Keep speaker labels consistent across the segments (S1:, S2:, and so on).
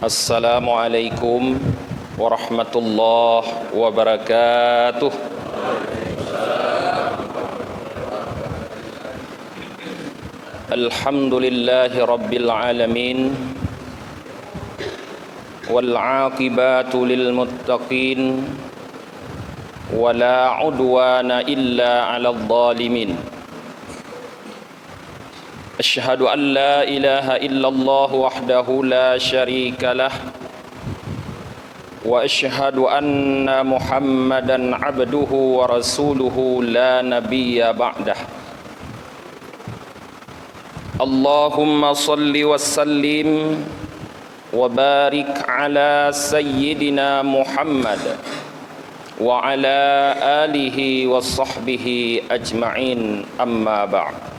S1: Assalamualaikum warahmatullahi wabarakatuh. Alhamdulillahi rabbil alamin, wal aqibatu lil muttaqin, wala udwana illa 'alal zalimin. Asyhadu an la ilaha illallah wahdahu la syarika lah, wa asyhadu anna Muhammadan 'abduhu wa rasuluhu la nabiyya ba'dah. Allahumma salli wa sallim wa barik ala sayyidina Muhammad wa ala alihi wa sahbihi ajma'in, amma ba'd.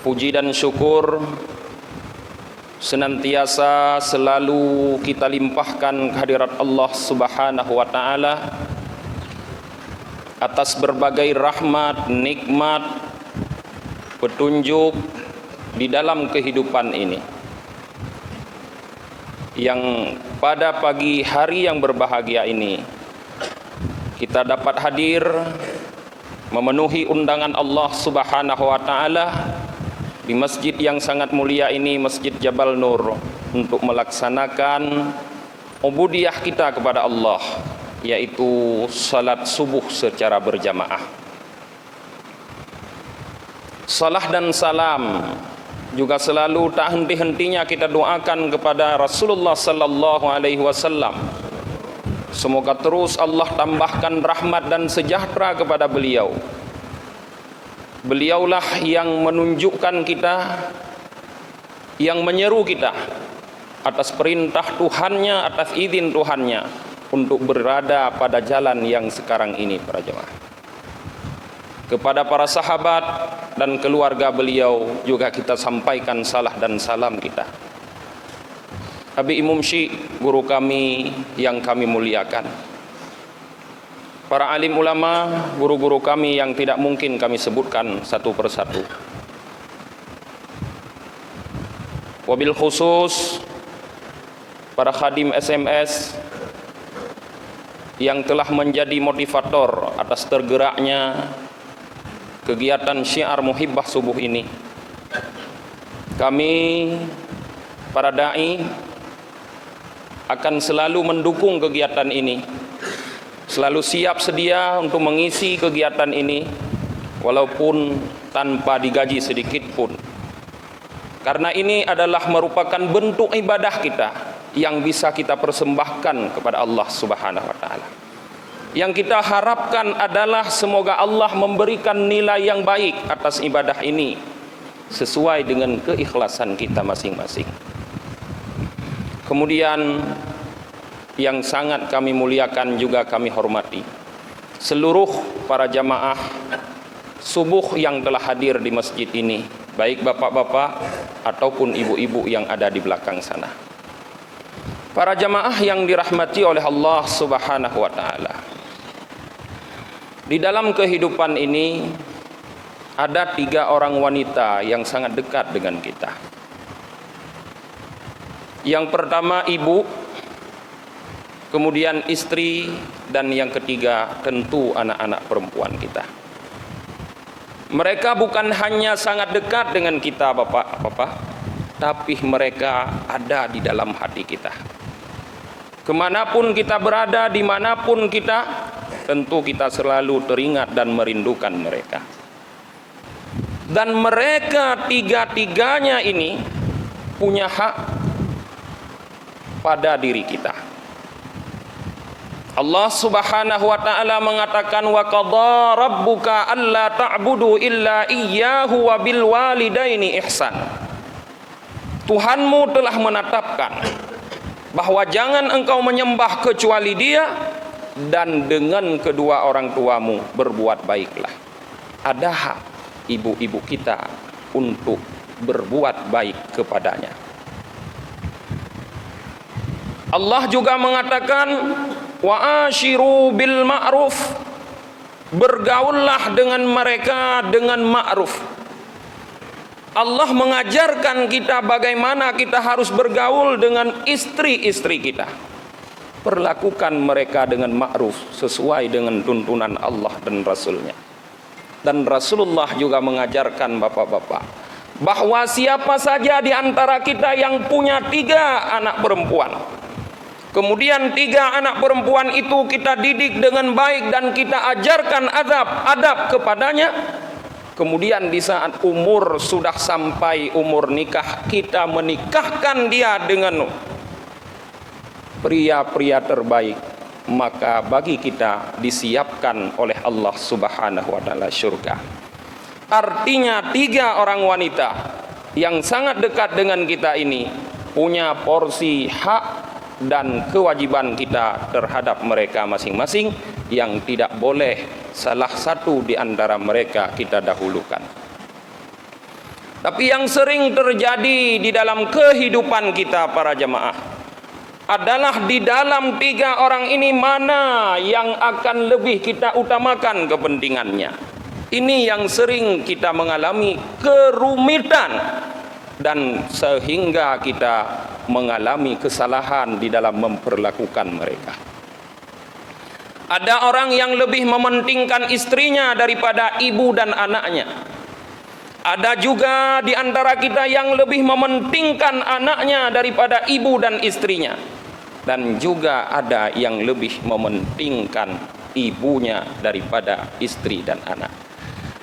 S1: Puji dan syukur senantiasa selalu kita limpahkan kehadirat Allah Subhanahu wa ta'ala atas berbagai rahmat, nikmat, petunjuk di dalam kehidupan ini, yang pada pagi hari yang berbahagia ini kita dapat hadir memenuhi undangan Allah Subhanahu wa ta'ala di masjid yang sangat mulia ini, Masjid Jabal Nur, untuk melaksanakan ubudiyah kita kepada Allah, yaitu salat subuh secara berjamaah. Salah dan salam juga selalu tak henti-hentinya kita doakan kepada Rasulullah sallallahu alaihi wasallam. Semoga terus Allah tambahkan rahmat dan sejahtera kepada beliau. Beliaulah yang menunjukkan kita, yang menyeru kita atas perintah Tuhannya, atas izin Tuhannya untuk berada pada jalan yang sekarang ini, para jemaah. Kepada para sahabat dan keluarga beliau juga kita sampaikan salah dan salam kita. Habib Imam Syekh, guru kami yang kami muliakan, para alim ulama, guru-guru kami yang tidak mungkin kami sebutkan satu persatu. Wabil khusus para khadim SMS yang telah menjadi motivator atas tergeraknya kegiatan syiar muhibbah subuh ini. Kami para dai akan selalu mendukung kegiatan ini, selalu siap sedia untuk mengisi kegiatan ini walaupun tanpa digaji sedikit pun, karena ini adalah merupakan bentuk ibadah kita yang bisa kita persembahkan kepada Allah Subhanahu wa ta'ala. Yang kita harapkan adalah semoga Allah memberikan nilai yang baik atas ibadah ini sesuai dengan keikhlasan kita masing-masing. Kemudian yang sangat kami muliakan juga kami hormati seluruh para jamaah subuh yang telah hadir di masjid ini, baik bapak-bapak ataupun ibu-ibu yang ada di belakang sana. Para jamaah yang dirahmati oleh Allah Subhanahu wa ta'ala, di dalam kehidupan ini ada 3 orang wanita yang sangat dekat dengan kita. Yang pertama ibu, kemudian istri, dan yang ketiga tentu anak-anak perempuan kita. Mereka bukan hanya sangat dekat dengan kita bapak-bapak, tapi mereka ada di dalam hati kita. Kemanapun kita berada, dimanapun kita, tentu kita selalu teringat dan merindukan mereka. Dan mereka tiga-tiganya ini punya hak pada diri kita. Allah Subhanahu wa ta'ala mengatakan, wa qadha rabbuka alla ta'budu illa iyyahu wa bil walidaini ihsan. Tuhanmu telah menetapkan bahwa jangan engkau menyembah kecuali Dia, dan dengan kedua orang tuamu berbuat baiklah. Ada hak ibu-ibu kita untuk berbuat baik kepadanya. Allah juga mengatakan, wa ashiru bil ma'ruf, bergaullah dengan mereka dengan ma'ruf. Allah mengajarkan kita bagaimana kita harus bergaul dengan istri-istri kita. Perlakukan mereka dengan ma'ruf sesuai dengan tuntunan Allah dan Rasulnya. Dan Rasulullah juga mengajarkan bapak-bapak bahwa siapa saja di antara kita yang punya 3 anak perempuan, kemudian 3 anak perempuan itu kita didik dengan baik dan kita ajarkan adab kepadanya, kemudian di saat umur sudah sampai umur nikah, kita menikahkan dia dengan pria-pria terbaik, maka bagi kita disiapkan oleh Allah Subhanahu wa taala surga. Artinya 3 orang wanita yang sangat dekat dengan kita ini punya porsi hak dan kewajiban kita terhadap mereka masing-masing, yang tidak boleh salah satu di antara mereka kita dahulukan. Tapi yang sering terjadi di dalam kehidupan kita para jemaah adalah di dalam 3 orang ini mana yang akan lebih kita utamakan kepentingannya. Ini yang sering kita mengalami kerumitan dan sehingga kita mengalami kesalahan di dalam memperlakukan mereka. Ada orang yang lebih mementingkan istrinya daripada ibu dan anaknya. Ada juga di antara kita yang lebih mementingkan anaknya daripada ibu dan istrinya. Dan juga ada yang lebih mementingkan ibunya daripada istri dan anak.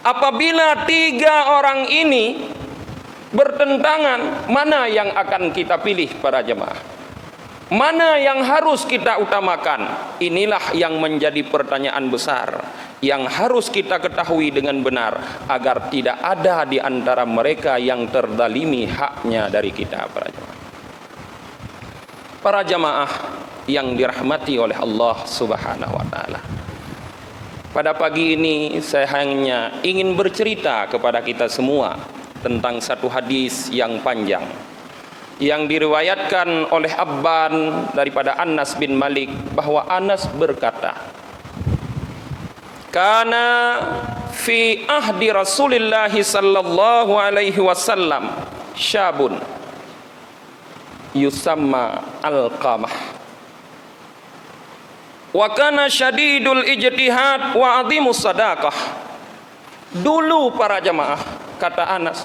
S1: Apabila 3 orang ini bertentangan, mana yang akan kita pilih para jemaah? Mana yang harus kita utamakan? Inilah yang menjadi pertanyaan besar yang harus kita ketahui dengan benar, agar tidak ada di antara mereka yang terdalimi haknya dari kita para jemaah. Para jemaah yang dirahmati oleh Allah Subhanahu wa taala. Pada pagi ini saya hanya ingin bercerita kepada kita semua tentang satu hadis yang panjang yang diriwayatkan oleh Abban daripada Anas bin Malik, bahwa Anas berkata, "Kana fi ahdi Rasulillah sallallahu alaihi wasallam syabun yusamma Alqamah, wa kana syadidul ijtihad wa azimus sadaqah." Dulu para jemaah, kata Anas,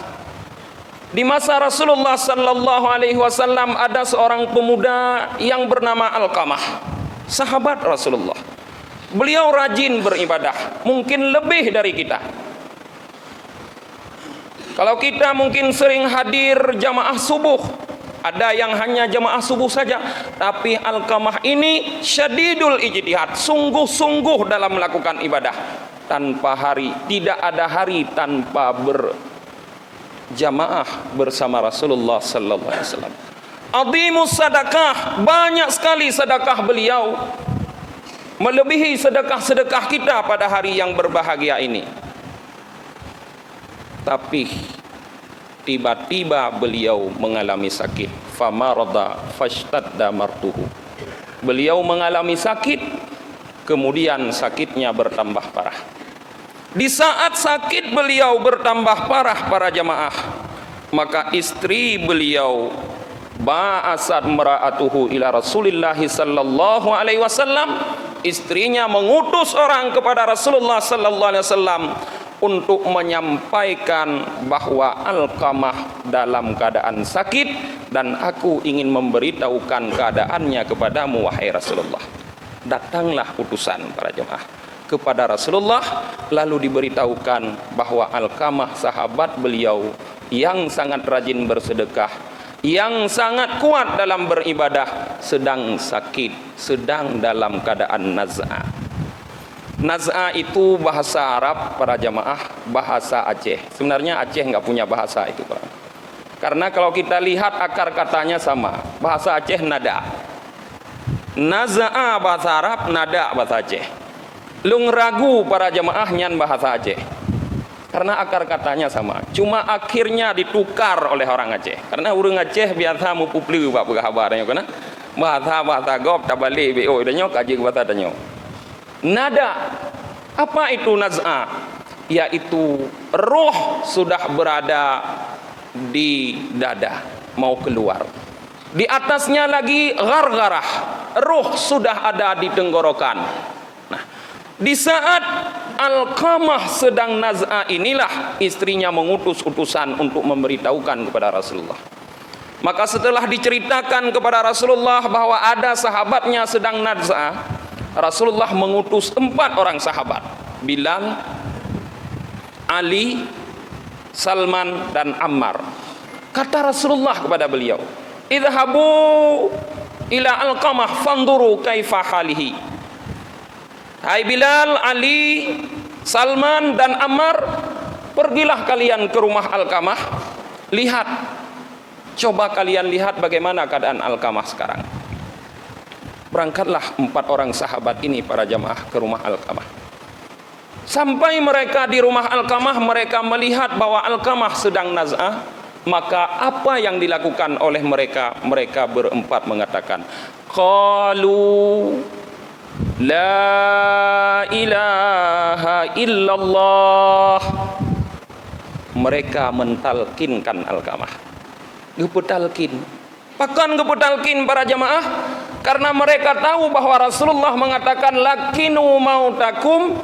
S1: di masa Rasulullah sallallahu alaihi wasallam ada seorang pemuda yang bernama Alqamah, sahabat Rasulullah. Beliau rajin beribadah, mungkin lebih dari kita. Kalau kita mungkin sering hadir jamaah subuh, ada yang hanya jamaah subuh saja, tapi Alqamah ini syadidul ijtihad, sungguh-sungguh dalam melakukan ibadah. Tanpa hari, tidak ada hari tanpa berjamaah bersama Rasulullah sallallahu alaihi wasallam. Azimus sadaqah, banyak sekali sedekah beliau, melebihi sedekah-sedekah kita pada hari yang berbahagia ini. Tapi tiba-tiba beliau mengalami sakit. Famarada fashtadda martuhu. Beliau mengalami sakit, kemudian sakitnya bertambah parah. Di saat sakit beliau bertambah parah para jamaah, maka istri beliau ba'asat mara'atuhu ila Rasulillah sallallahu alaihi wasallam. Istrinya mengutus orang kepada Rasulullah sallallahu alaihi wasallam untuk menyampaikan bahwa Alqamah dalam keadaan sakit dan aku ingin memberitahukan keadaannya kepadamu wahai Rasulullah. Datanglah utusan para jemaah kepada Rasulullah, lalu diberitahukan bahwa Alqamah sahabat beliau yang sangat rajin bersedekah, yang sangat kuat dalam beribadah, sedang sakit, sedang dalam keadaan naz'ah. Naz'ah itu bahasa Arab para jamaah, bahasa Aceh. Sebenarnya Aceh nggak punya bahasa itu, Pak. Karena kalau kita lihat akar katanya sama. Bahasa Aceh nada. Naz'ah bahasa Arab, nada bahasa Aceh. Lung ragu para jamaah nyan bahasa Aceh. Karena akar katanya sama. Cuma akhirnya ditukar oleh orang Aceh. Karena orang Aceh biasa mupuplu Pak kabarnya kana. Bahasa gop tabali bo danyo kaji bahasa danyo. Nada, apa itu naz'ah? Yaitu roh sudah berada di dada, mau keluar. Di atasnya lagi ghargharah, ruh sudah ada di tenggorokan. Nah, di saat Alqamah sedang naz'ah inilah istrinya mengutus utusan untuk memberitahukan kepada Rasulullah. Maka setelah diceritakan kepada Rasulullah bahwa ada sahabatnya sedang naz'ah, Rasulullah mengutus 4 orang sahabat, Bilal, Ali, Salman, dan Ammar. Kata Rasulullah kepada beliau, idhabu ila Alqamah fanduru kaifa halihi. Hai Bilal, Ali, Salman, dan Ammar, pergilah kalian ke rumah Alqamah, lihat, coba kalian lihat bagaimana keadaan Alqamah sekarang. Berangkatlah 4 orang sahabat ini, para jamaah, ke rumah Alqamah. Sampai mereka di rumah Alqamah, mereka melihat bahwa Alqamah sedang naz'ah. Maka apa yang dilakukan oleh mereka? Mereka berempat mengatakan, qalu la ilaha illallah. Mereka mentalkinkan Alqamah. Gepetalkin. Bahkan gepetalkin, para jamaah, karena mereka tahu bahwa Rasulullah mengatakan lakinu mautakum,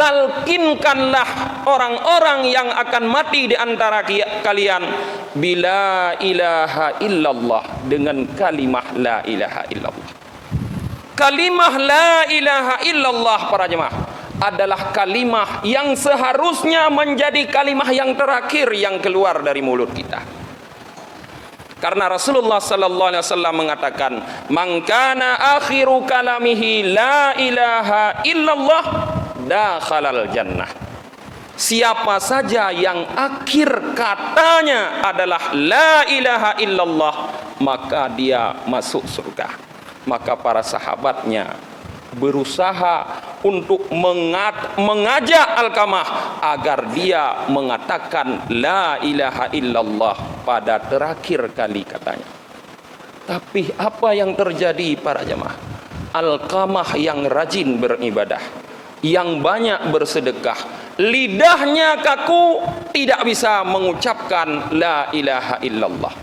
S1: talkinkanlah orang-orang yang akan mati di antara kalian bila ilaha illallah, dengan kalimah la ilaha illallah. Kalimah la ilaha illallah, para jemaah, adalah kalimah yang seharusnya menjadi kalimah yang terakhir yang keluar dari mulut kita. Karena Rasulullah sallallahu alaihi wasallam mengatakan, "Man kana akhiru kalamihi la ilaha illallah dakhalal jannah." Siapa saja yang akhir katanya adalah la ilaha illallah, maka dia masuk surga. Maka para sahabatnya berusaha untuk mengajak Alqamah agar dia mengatakan la ilaha illallah pada terakhir kali katanya. Tapi apa yang terjadi, para jemaah? Alqamah yang rajin beribadah, yang banyak bersedekah, lidahnya kaku, tidak bisa mengucapkan la ilaha illallah.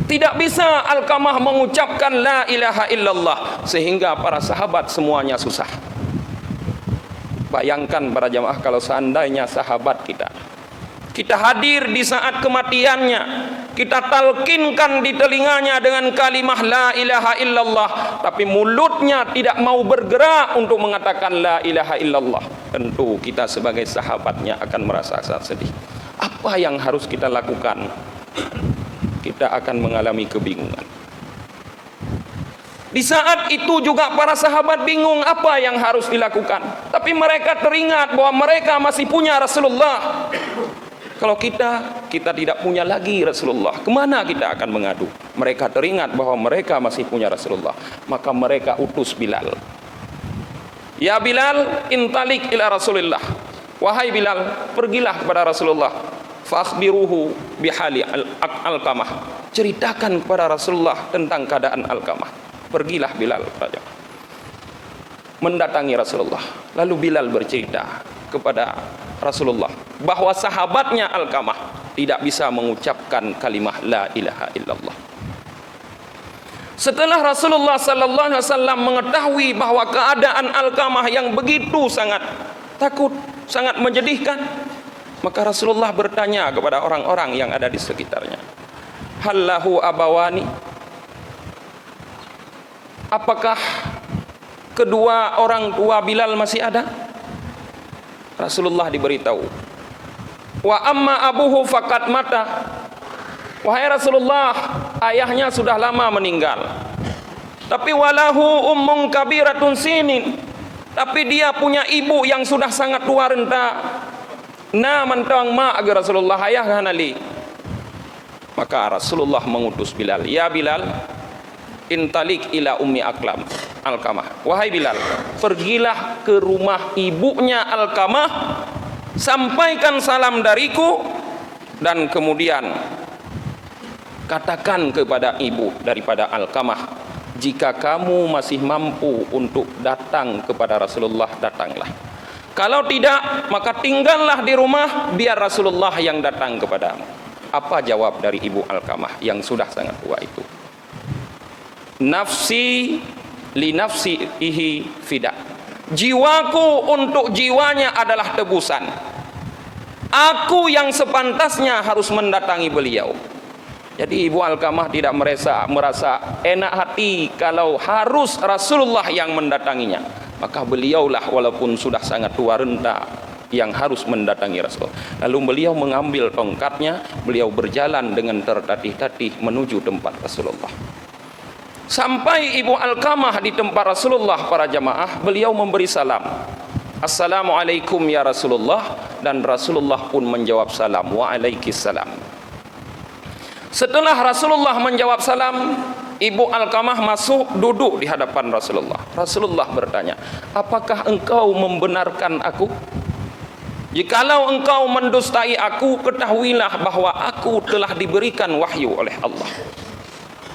S1: Tidak bisa Alqamah mengucapkan la ilaha illallah, sehingga para sahabat semuanya susah. Bayangkan para jamaah, kalau seandainya sahabat kita hadir di saat kematiannya, kita talkinkan di telinganya dengan kalimah la ilaha illallah, tapi mulutnya tidak mau bergerak untuk mengatakan la ilaha illallah, tentu kita sebagai sahabatnya akan merasa sangat sedih. Apa yang harus kita lakukan? Kita akan mengalami kebingungan. Di saat itu juga para sahabat bingung apa yang harus dilakukan. Tapi mereka teringat bahwa mereka masih punya Rasulullah. Kalau kita tidak punya lagi Rasulullah, kemana kita akan mengadu? Mereka teringat bahwa mereka masih punya Rasulullah. Maka mereka utus Bilal. Ya Bilal, intalik ila Rasulillah. Wahai Bilal, pergilah kepada Rasulullah. Fakhbiruhu bihali Alqamah. Ceritakan kepada Rasulullah tentang keadaan Alqamah. Pergilah Bilal mendatangi Rasulullah. Lalu Bilal bercerita kepada Rasulullah bahwa sahabatnya Alqamah tidak bisa mengucapkan kalimah la ilaha illallah. Setelah Rasulullah sallallahu alaihi wasallam mengetahui bahwa keadaan Alqamah yang begitu sangat takut, sangat menyedihkan, maka Rasulullah bertanya kepada orang-orang yang ada di sekitarnya, hallahu abawani, apakah kedua orang tua Bilal masih ada? Rasulullah diberitahu, wa amma abuhu faqad mata. Wahai Rasulullah, ayahnya sudah lama meninggal. Tapi walahu ummun kabiratun sinin, tapi dia punya ibu yang sudah sangat tua renta. Na mantang ma agar Rasulullah ayah hanali. Maka Rasulullah mengutus Bilal, ya Bilal, intalik ila ummi Alqamah. Wahai Bilal, pergilah ke rumah ibunya Alqamah, sampaikan salam dariku, dan kemudian katakan kepada ibu daripada Alqamah, jika kamu masih mampu untuk datang kepada Rasulullah, datanglah. Kalau tidak, maka tinggallah di rumah, biar Rasulullah yang datang kepadamu. Apa jawab dari Ibu Alqamah yang sudah sangat tua itu? Nafsi li nafsihi fida. Jiwaku untuk jiwanya adalah tebusan. Aku yang sepantasnya harus mendatangi beliau. Jadi Ibu Alqamah tidak merasa enak hati kalau harus Rasulullah yang mendatanginya. Maka beliaulah walaupun sudah sangat tua renta yang harus mendatangi Rasulullah. Lalu beliau mengambil tongkatnya, beliau berjalan dengan tertatih-tatih menuju tempat Rasulullah. Sampai Ibu Alqamah di tempat Rasulullah, para jamaah, beliau memberi salam. Assalamualaikum ya Rasulullah, dan Rasulullah pun menjawab salam, waalaikumsalam. Setelah Rasulullah menjawab salam, Ibu Alqamah masuk duduk di hadapan Rasulullah. Rasulullah bertanya, apakah engkau membenarkan aku? Jikalau engkau mendustai aku, ketahuilah bahwa aku telah diberikan wahyu oleh Allah.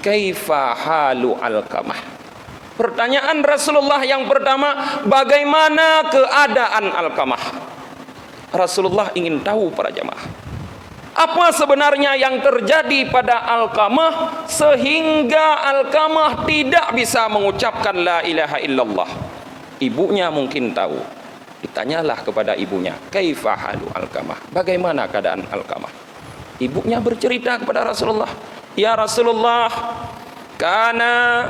S1: Kaifa halu Alqamah? Pertanyaan Rasulullah yang pertama, bagaimana keadaan Alqamah? Rasulullah ingin tahu, para jamaah, apa sebenarnya yang terjadi pada Alqamah sehingga Alqamah tidak bisa mengucapkan la ilaha illallah. Ibunya mungkin tahu. Ditanyalah kepada ibunya, kaifa halu Alqamah? Bagaimana keadaan Alqamah? Ibunya bercerita kepada Rasulullah, ya Rasulullah, kana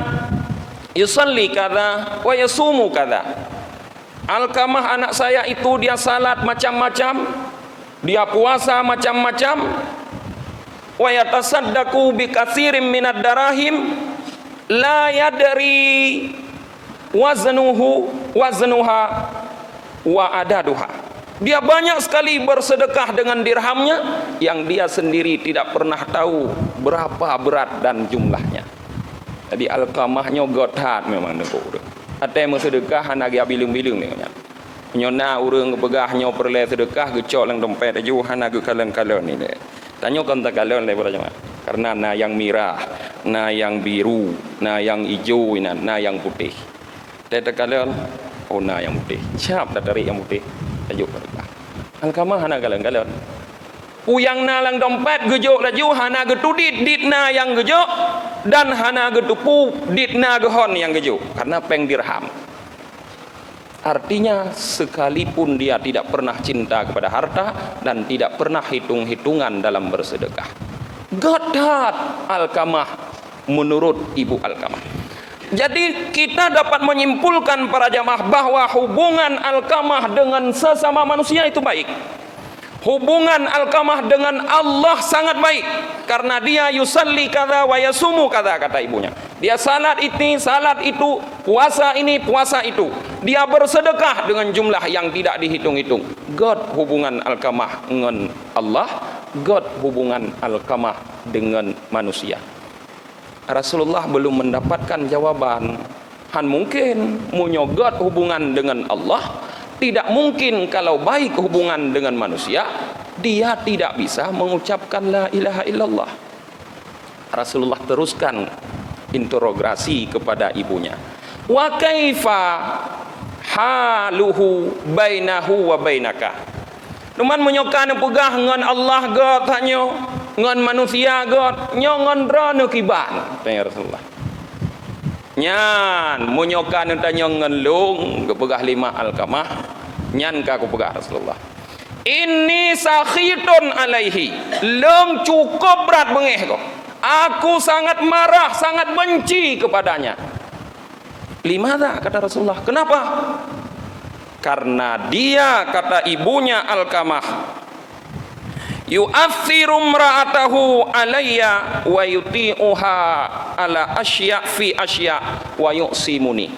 S1: yusalli kada wa yasumu kada. Alqamah anak saya itu dia salat macam-macam, dia puasa macam-macam, wa yatasaddaqu bi katsirin minad darahim la yadri waznuha wa adaduha. Dia banyak sekali bersedekah dengan dirhamnya yang dia sendiri tidak pernah tahu berapa berat dan jumlahnya. Jadi Alqamahnya godhat memang neko urang. Ate mau sedekah anak dia bilung-bilung ni nya. Nyona urang begahnya perle sedekah gecok lang dompet aju anak kalon-kalon ni deh. Tanyo kan tak kalon le para jemaah. Karena na yang merah, na yang biru, na yang hijau, na yang putih. Tete kalon oh na yang putih. Siap dah tarik yang putih. Tajuk sedekah. Alqamah anak kalon-kalon. Puyang na lang dompet gejok laju hana getudit ditna yang gejok dan hana getupu ditna gehon yang gejok karena peng dirham. Artinya sekalipun dia tidak pernah cinta kepada harta dan tidak pernah hitung-hitungan dalam bersedekah. Godhat Alqamah menurut Ibu Alqamah. Jadi kita dapat menyimpulkan, para jamaah, bahwa hubungan Alqamah dengan sesama manusia itu baik. Hubungan Alqamah dengan Allah sangat baik karena dia yusalli kada wa yasumu kada, kata ibunya. Dia salat ini, salat itu, puasa ini, puasa itu. Dia bersedekah dengan jumlah yang tidak dihitung-hitung. God hubungan Alqamah dengan Allah, God hubungan Alqamah dengan manusia. Rasulullah belum mendapatkan jawaban. Han mungkin munyogot hubungan dengan Allah. Tidak mungkin kalau baik hubungan dengan manusia, dia tidak bisa mengucapkan la ilaha illallah. Rasulullah teruskan interogasi kepada ibunya. Wa kaifa haluhu bainahu wa bainaka? Numan menyokan pegah ngan Allah god tanyo, ngan manusia god, nyongon rono kiban. Tanya Rasulullah. Nyan munyokan tanyo ngan lung kepegah lima Alqamah. Nyan ka ku pegah Rasulullah. Ini sakhitun alaihi. Lung cukup berat bengeh kok. Aku sangat marah, sangat benci kepadanya. Limada, kata Rasulullah. Kenapa? Karena dia, kata ibunya Alqamah, yu'athiru imra'atahu alayya wa yuti'uha ala asya' fi asya' wa yu'simuni.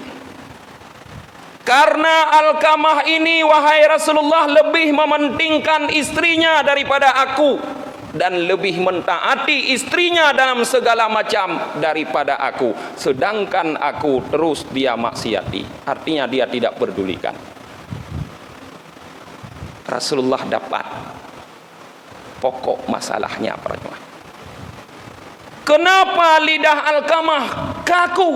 S1: Karena Alqamah ini, wahai Rasulullah, lebih mementingkan istrinya daripada aku dan lebih mentaati istrinya dalam segala macam daripada aku, sedangkan aku terus dia maksiati. Artinya dia tidak pedulikan. Rasulullah dapat pokok masalahnya, para jemaah. Kenapa lidah Alqamah kaku,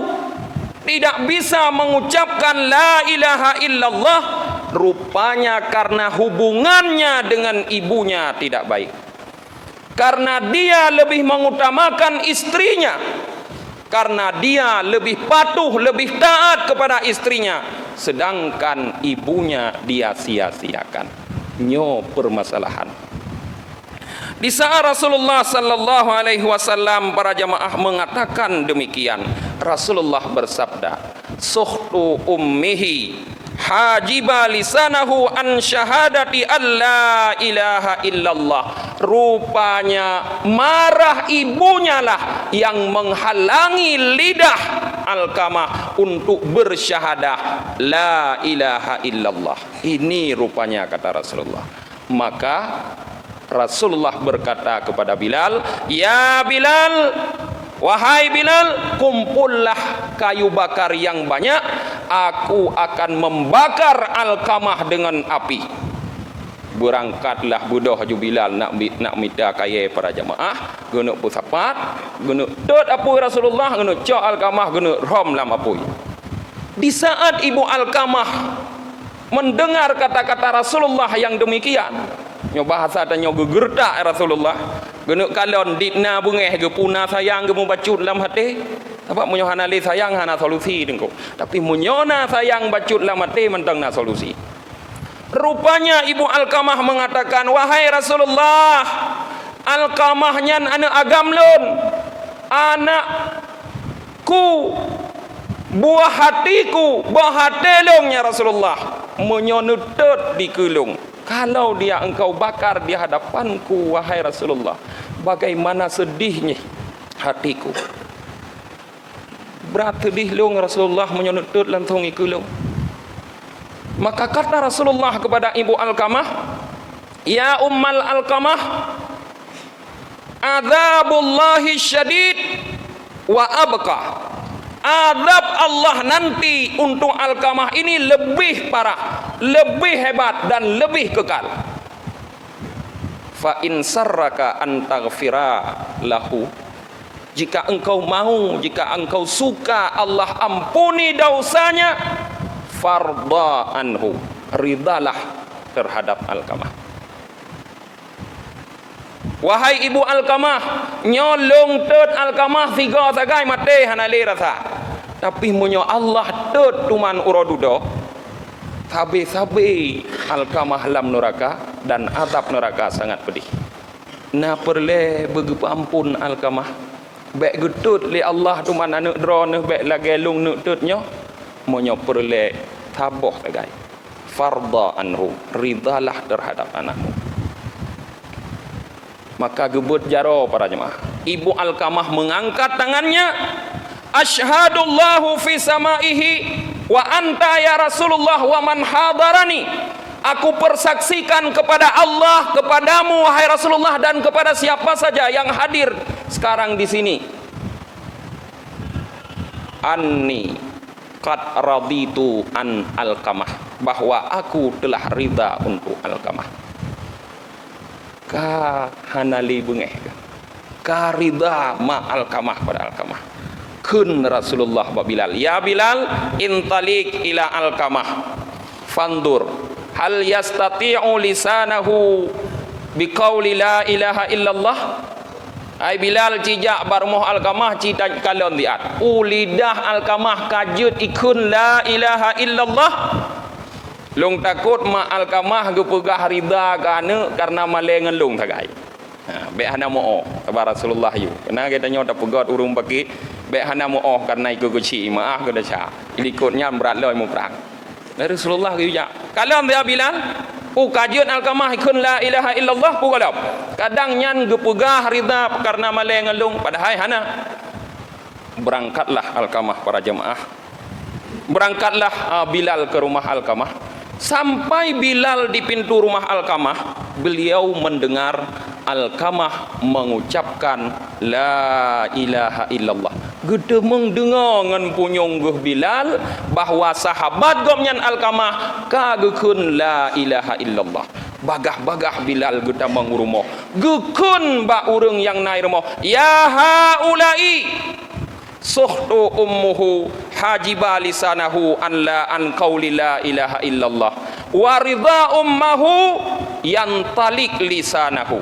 S1: tidak bisa mengucapkan la ilaha illallah Rupanya karena hubungannya dengan ibunya tidak baik. Karena dia lebih mengutamakan istrinya, karena dia lebih patuh, lebih taat kepada istrinya, sedangkan ibunya dia sia-siakan. Nyo permasalahan. Di saat Rasulullah sallallahu alaihi wasallam para jamaah mengatakan demikian, Rasulullah bersabda, "Suhtu ummihi hajiba lisanahu an syahadati alla ilaha illallah." Rupanya marah ibunya lah yang menghalangi lidah Alqamah untuk bersyahadah la ilaha illallah. Ini rupanya kata Rasulullah. Maka Rasulullah berkata kepada Bilal, "Ya Bilal, wahai Bilal, kumpullah kayu bakar yang banyak, aku akan membakar Alqamah dengan api." Berangkatlah budoh ju Bilal nak minta kaya para jamaah, gunuk pusapat, gunuk dot apui Rasulullah, gunuk cok Alqamah, gunuk rom lam apui. Di saat ibu Alqamah mendengar kata-kata Rasulullah yang demikian, nyo bahasa dan nyo gegertak Rasulullah, gunuk kalon ditna bungeh ge puna sayang ge membacut dalam hati. Apa munyo hanali sayang hana solusi dengko. Tapi munyona sayang bacut dalam hati mentang na solusi. Rupanya ibu Alqamah mengatakan, "Wahai Rasulullah, Alqamahnya anak agamlun, anakku, buah hatiku, buah hatelongnya Rasulullah, menyonutut di kulung. Kalau dia engkau bakar di hadapanku, wahai Rasulullah, bagaimana sedihnya hatiku." Berat sedih long Rasulullah menyonutut langsung di kulung. Maka kata Rasulullah kepada ibu Alqamah, "Ya ummal Alqamah, adzabullahi syadid wa abqa." Azab Allah nanti untuk Alqamah ini lebih parah, lebih hebat dan lebih kekal. Fa in sarraka an taghfira lahu, jika engkau mau, jika engkau suka Allah ampuni dosanya, farda anhu, ridalah terhadap Alqamah. Wahai ibu Alqamah, nyolong tut Alqamah tiga sagai mate hanali rasa. Tapi munyo Allah tut tuman urodudo, sabe-sabe Alqamah lam neraka dan azab neraka sangat pedih. Na perle begitu ampun Alqamah. Bek getut li Allah tuman anu drone bek lagi lung nu tutnyo. Munyo perle taboh sagai. Farda anhu, ridalah terhadap anakmu. Maka gebut jaro para jemaah. Ibu Alqamah mengangkat tangannya, "Asyhadullahu fi samaihi wa anta ya Rasulullah wa man hadarani." Aku persaksikan kepada Allah, kepadamu wahai Rasulullah, dan kepada siapa saja yang hadir sekarang di sini, anni qad raditu an Alqamah, bahwa aku telah ridha untuk Alqamah. Ka hanali bengeh ka ridha ma Alqamah pada Alqamah. Kun Rasulullah ba Bilal, "Ya Bilal, intalik ila Alqamah fandur hal yastati'u lisanahu biqauli la ilaha illallah." Ai Bilal cijak barmoh Alqamah cita kalon diat. Ulidah Alqamah kajut ikun la ilaha illallah. Long takut ma Alqamah ge pegah ridha kana karena malengan long tagai. Be hana mo tabar Rasulullah yu. Kena kita nyota pegot urung bagi be hana mo karena iku guci maah ge daca. Ilikut nyam berat loy mo perang. Rasulullah ge ya. Kalau dia Bilal, kajut Alqamah ikun la ilaha illallah pugalap. Kadang nyan ge pegah ridha karena malengan long padahal hana. Berangkatlah Alqamah para jemaah. Berangkatlah Bilal ke rumah Alqamah. Sampai Bilal di pintu rumah Alqamah, beliau mendengar Alqamah mengucapkan la ilaha illallah. Gede mendengar ngan punyong geh Bilal bahwa sahabat gomnyan Alqamah kagekun la ilaha illallah. Bagah-bagah Bilal geta mengurumoh. Gekun ba urang yang naik rumoh. Ya haulai suhtu ummuhu hajiba lisanahu an la an qauli la ilaha illallah wa ridha ummahu yantalik lisanahu.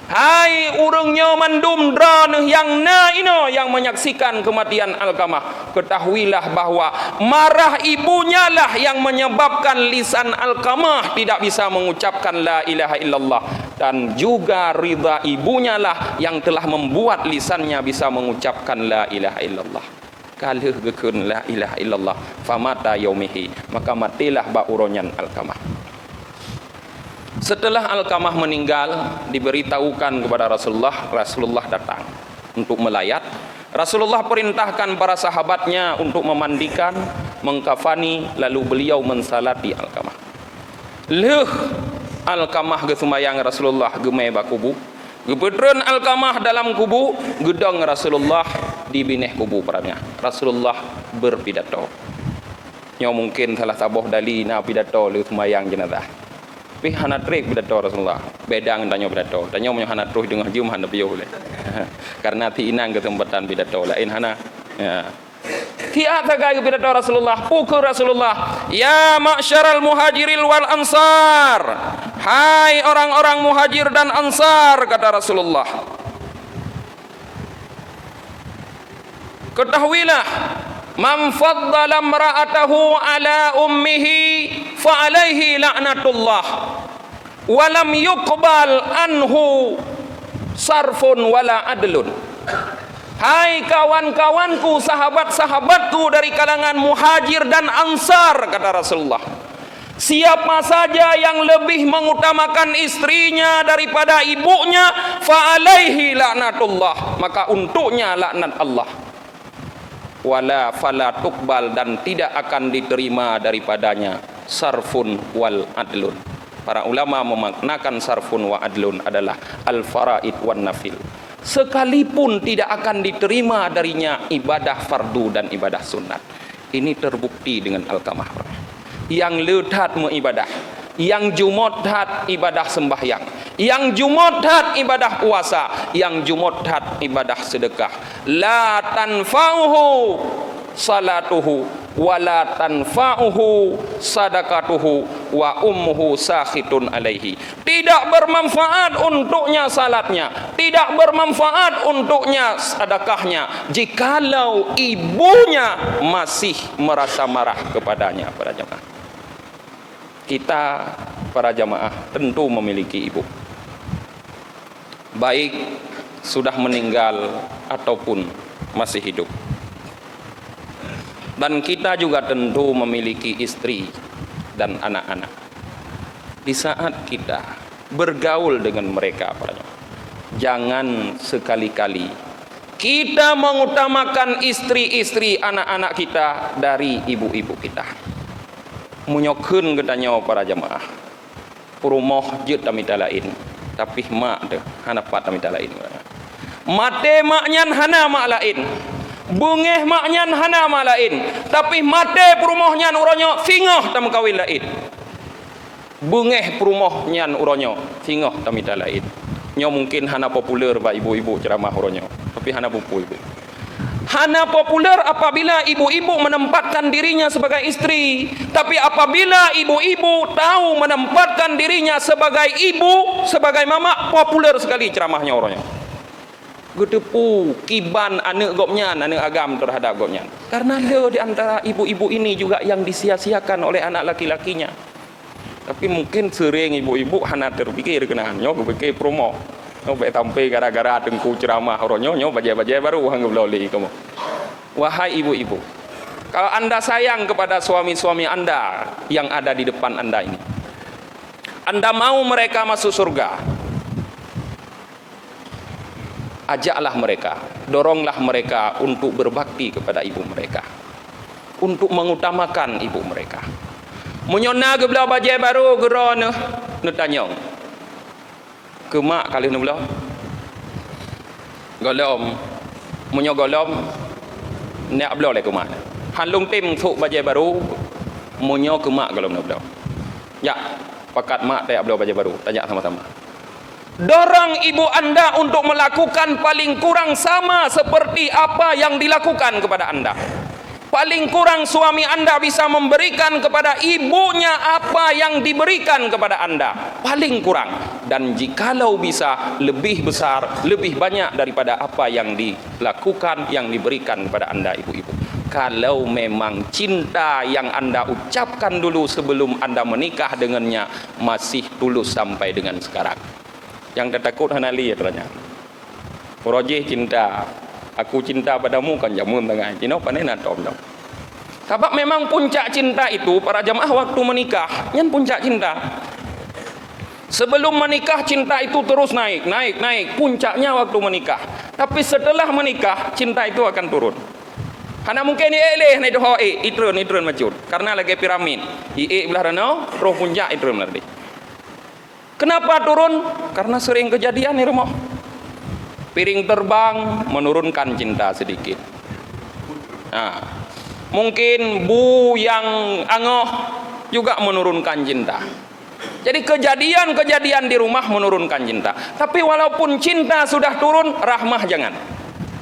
S1: Hai urangnya mandumdra yang naino yang menyaksikan kematian Alqamah, ketahuilah bahwa marah ibunya lah yang menyebabkan lisan Alqamah tidak bisa mengucapkan la ilaha illallah, dan juga ridha ibunya lah yang telah membuat lisannya bisa mengucapkan la ilaha illallah. Kalau gekun la ilaha illallah famata yaumihi, maka matilah bauronyan Alqamah. Setelah Alqamah meninggal, diberitahukan kepada Rasulullah. Rasulullah datang untuk melayat. Rasulullah perintahkan para sahabatnya untuk memandikan, mengkafani, lalu beliau mensalati Alqamah. Leh Alqamah gesumayang Rasulullah gemai bakubu, gepedren Alqamah dalam kubu, gedang Rasulullah di bineh kubu perannya. Rasulullah berpidato. Nyo mungkin salah saboh dali na pidato leh sumayang jenazah. Tapi hana trik pidato Rasulullah. Bedang tanya pidato. Tanya punya hana terus dengar jum hana piyo boleh. Karena ti inang kesempatan pidato lain hana. Ya. Tiada tagai pidato Rasulullah. Pukul Rasulullah. Ya ma'syaral muhajiril wal ansar. Hai orang-orang muhajir dan ansar, kata Rasulullah. Ketahuilah, man faddala imra'atahu ala ummihi fa alaihi la'natullah wa lam yuqbal anhu sarfun wala adlun. Hai kawan-kawanku, sahabat-sahabatku dari kalangan muhajir dan ansar, kata Rasulullah, siapa saja yang lebih mengutamakan istrinya daripada ibunya, fa alaihi la'natullah, maka untuknya laknat Allah. Wala fala tuqbal, dan tidak akan diterima daripadanya sarfun wal adlun. Para ulama memaknakan sarfun wa adlun adalah al-faraid wan nafil. Sekalipun tidak akan diterima darinya ibadah fardu dan ibadah sunat. Ini terbukti dengan Alqamah. Yang ledat mengibadah, yang jumodhat ibadah sembahyang, yang jumodhat ibadah puasa, yang jumodhat ibadah sedekah. La tanfa'uhu salatuhu wa la tanfa'uhu sadaqatuhu wa ummuhu sakhitun alaihi. Tidak bermanfaat untuknya salatnya, tidak bermanfaat untuknya sedekahnya jikalau ibunya masih merasa marah kepadanya. Para jemaah, kita para jemaah tentu memiliki ibu, baik sudah meninggal ataupun masih hidup. Dan kita juga tentu memiliki istri dan anak-anak. Di saat kita bergaul dengan mereka, jangan sekali-kali kita mengutamakan istri-istri anak-anak kita dari ibu-ibu kita. Munyokun katanya para jemaah, purumoh jut tamita lain, tapi mak deh hanapat tamita lain. Mate maknyan hana mak lain, bungeh maknyan hana mak lain, tapi mate purumohnya uronyo singoh tam kawin lain. Bungeh purumohnya uronyo singoh tamita lain. Nyo mungkin hana populer ba ibu-ibu ceramah uronyo, tapi hana pupu ibu. Hana populer apabila ibu-ibu menempatkan dirinya sebagai istri, tapi apabila ibu-ibu tahu menempatkan dirinya sebagai ibu, sebagai mama, populer sekali ceramahnya orangnya. Gedepu kiban anak gopnya, anak agam terhadap gopnya. Karena ada di antara ibu-ibu ini juga yang disia-siakan oleh anak laki-lakinya. Tapi mungkin sering ibu-ibu hana terpikir kenanya berpikir promo. Nobek tampai gara-gara tengku ceramah orangnya bajai-bajai baru hanggap loli kamu. Wahai ibu-ibu, kalau anda sayang kepada suami-suami anda yang ada di depan anda ini, anda mau mereka masuk surga, ajaklah mereka, doronglah mereka untuk berbakti kepada ibu mereka, untuk mengutamakan ibu mereka. Menyona ke belah bajai baru gerona netanyong ke mak kali ni belah golom munyo golom nek belah le ke mak hanlung tim thuk bajai baru munyo ke mak golom belah ya pakat mak tak belah bajai baru tanya sama-sama. Dorong ibu anda untuk melakukan paling kurang sama seperti apa yang dilakukan kepada anda. Paling kurang suami Anda bisa memberikan kepada ibunya apa yang diberikan kepada Anda. Paling kurang. Dan jikalau bisa lebih besar, lebih banyak daripada apa yang dilakukan, yang diberikan kepada Anda ibu-ibu. Kalau memang cinta yang Anda ucapkan dulu sebelum Anda menikah dengannya masih tulus sampai dengan sekarang. Yang takut hanali ya ternyata. Rojih cinta. Aku cinta padamu kan jamun tengah. Cina pandai nak tom dong. Sebab memang puncak cinta itu para jamaah waktu menikah, yang puncak cinta. Sebelum menikah cinta itu terus naik. Puncaknya waktu menikah. Tapi setelah menikah cinta itu akan turun. Karena mungkin eleh naik doa itron macun. Karena lagi piramid. Belah rano, roh puncak itron lagi. Kenapa turun? Karena sering kejadian di rumah. Piring terbang menurunkan cinta sedikit. Nah, mungkin bu yang angoh juga menurunkan cinta. Jadi kejadian-kejadian di rumah menurunkan cinta. Tapi walaupun cinta sudah turun, rahmah jangan.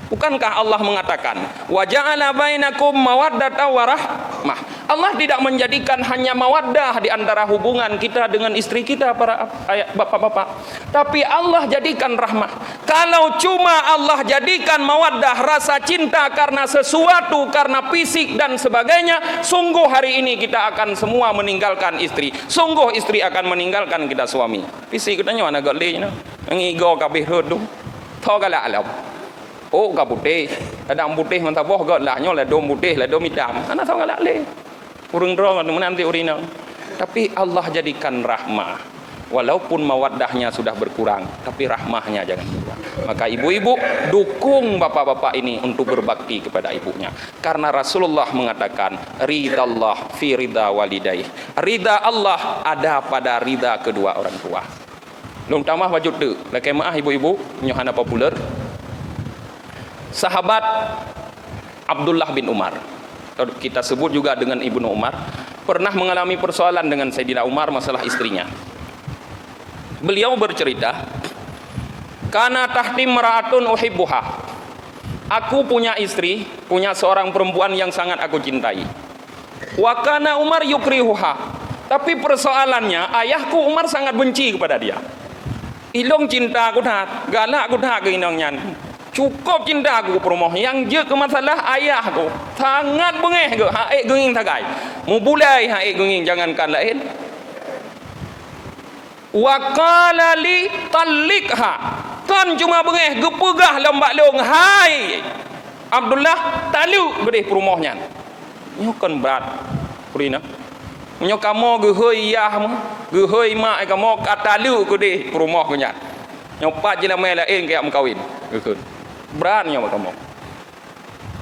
S1: Bukankah Allah mengatakan, wa ja'ala bainakum mawaddatan wa rahmah. Allah tidak menjadikan hanya mawaddah di antara hubungan kita dengan istri kita para bapak-bapak. Tapi Allah jadikan rahmah. Kalau cuma Allah jadikan mawaddah, rasa cinta karena sesuatu, karena fisik dan sebagainya, sungguh hari ini kita akan semua meninggalkan istri. Sungguh istri akan meninggalkan kita suami. Fisik katanya mana gak leh, ngigo kabeh redu. Tho gala alam. Oh gak putih, ada putih mantap boh gak lah nyolah dom putih lah dom hitam. Anak tahu gak leh. Urung drong nanti urina. Tapi Allah jadikan rahmah. Walaupun mawaddahnya sudah berkurang, tapi rahmahnya jangan berkurang. Maka ibu-ibu dukung bapak-bapak ini untuk berbakti kepada ibunya. Karena Rasulullah mengatakan, ridallah fi ridha walidaih. Ridha Allah ada pada ridha kedua orang tua. Long tamah wajud tu. Laki maah ibu-ibu, nyohana populer. Sahabat Abdullah bin Umar, kita sebut juga dengan Ibnu Umar, pernah mengalami persoalan dengan Sayyidina Umar masalah istrinya. Beliau bercerita, kana tahti maraatun uhibbuha. Aku punya istri, punya seorang perempuan yang sangat aku cintai. Wa kana Umar yukrihuha. Tapi persoalannya, ayahku Umar sangat benci kepada dia. Ilong cinta aku dah, galak aku dah ke inongnya. Cukup cinta aku perumoh. Yang je ke masalah ayahku sangat bengeh ke haik genging tagai. Mu bulai haik genging jangankan lain. Wa qala li talliqha. Kan cuma bengeh gepegah lembak long hai Abdullah talu gedeh perumohnya. Nyo kan berat. Purina. Nyo kamu gehoi yahmu, gehoi mak kamu katalu gedeh perumoh punya. Nyo pat je nama lain kayak mengkawin. Gekun. Beratnya kamu.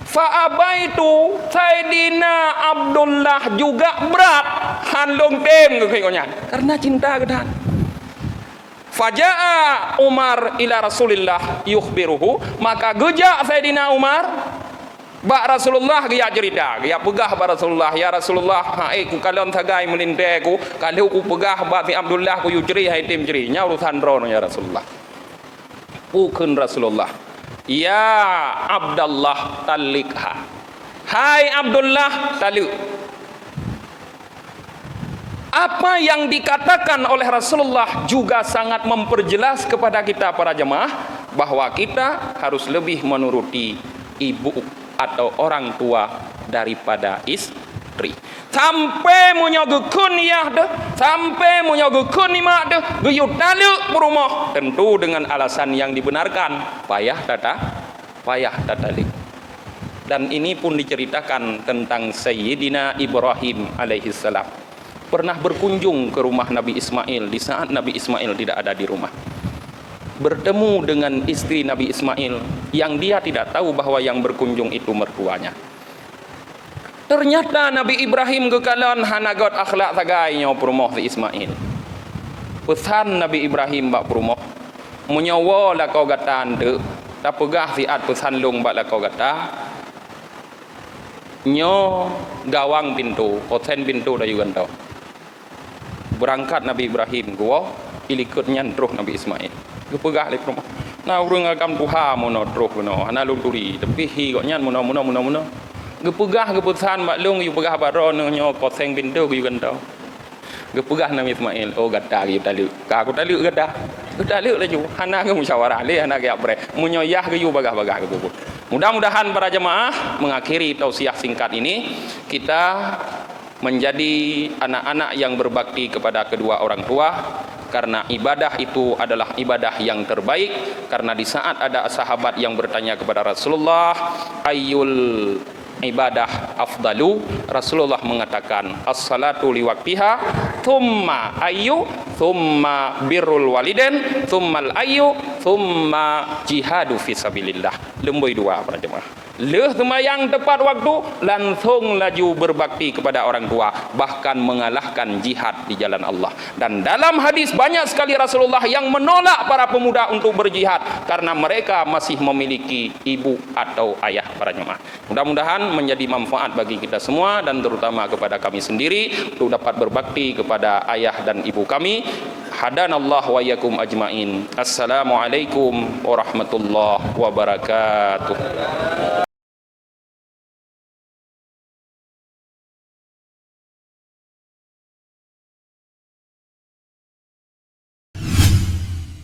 S1: Fa'abaitu Sayyidina Abdullah juga berat handong tem kekenya karena cinta kedan. Faja'a Umar ila Rasulillah yukhbiruhu, maka gejak Sayyidina Umar ba Rasulullah dia cerita, dia pegah ba Rasulullah, ya Rasulullah, hae ku kalon tagai melinte ku, kalau ku pegah ba si Abdullah ku yu ceri hai tim ceri, nya urusan rono ya Rasulullah. Bukan Rasulullah. Ya Abdullah talikha. Hai Abdullah taluk. Apa yang dikatakan oleh Rasulullah juga sangat memperjelas kepada kita para jemaah bahwa kita harus lebih menuruti ibu atau orang tua daripada istri. Sampai menyogokun yah deh, sampai menyogokun imak deh, guyut taluk berumah, tentu dengan alasan yang dibenarkan, payah tatalik. Dan ini pun diceritakan tentang Sayyidina Ibrahim alaihissalam pernah berkunjung ke rumah Nabi Ismail di saat Nabi Ismail tidak ada di rumah. Bertemu dengan istri Nabi Ismail yang dia tidak tahu bahwa yang berkunjung itu mertuanya. Ternyata Nabi Ibrahim kekalan hanagot akhlak tagainya perumoh si Ismail. Pesan Nabi Ibrahim bak perumoh, menyawa lah kau gatan tu, tak pegah siat pesan lung bak lah kau gata. Nyo gawang pintu, kosen pintu dah juga tau. Berangkat Nabi Ibrahim gua, ilikutnya terus Nabi Ismail. Kepegah le perumoh. Nah urang agam tuha mono terus mono, ana luturi, tapi hi koknya mono. Gepegah keputusan maklum yu pegah baro nyo koseng pintu yu kan tau. Gepegah Nabi Ismail, oh gada yu tali. Ka aku tali gada. Gada le laju. Hana ke musyawarah le hana ke apre. Munyo yah ke yu bagah-bagah ke buku. Mudah-mudahan para jemaah mengakhiri tausiah singkat ini kita menjadi anak-anak yang berbakti kepada kedua orang tua, karena ibadah itu adalah ibadah yang terbaik. Karena di saat ada sahabat yang bertanya kepada Rasulullah, ayyul ibadah afdalu, Rasulullah mengatakan as-salatu liwaktiha, thumma ayyu, thumma birrul waliden, thummal ayyu, thumma jihadu fisabilillah. Lemboi dua para jemaah. Leh semayang tepat waktu, langsung laju berbakti kepada orang tua, bahkan mengalahkan jihad di jalan Allah. Dan dalam hadis banyak sekali Rasulullah yang menolak para pemuda untuk berjihad karena mereka masih memiliki ibu atau ayah para jemaah. Mudah-mudahan menjadi manfaat bagi kita semua dan terutama kepada kami sendiri untuk dapat berbakti kepada ayah dan ibu kami. Hadanallah wa yakum ajmain. Assalamualaikum warahmatullahi wabarakatuh.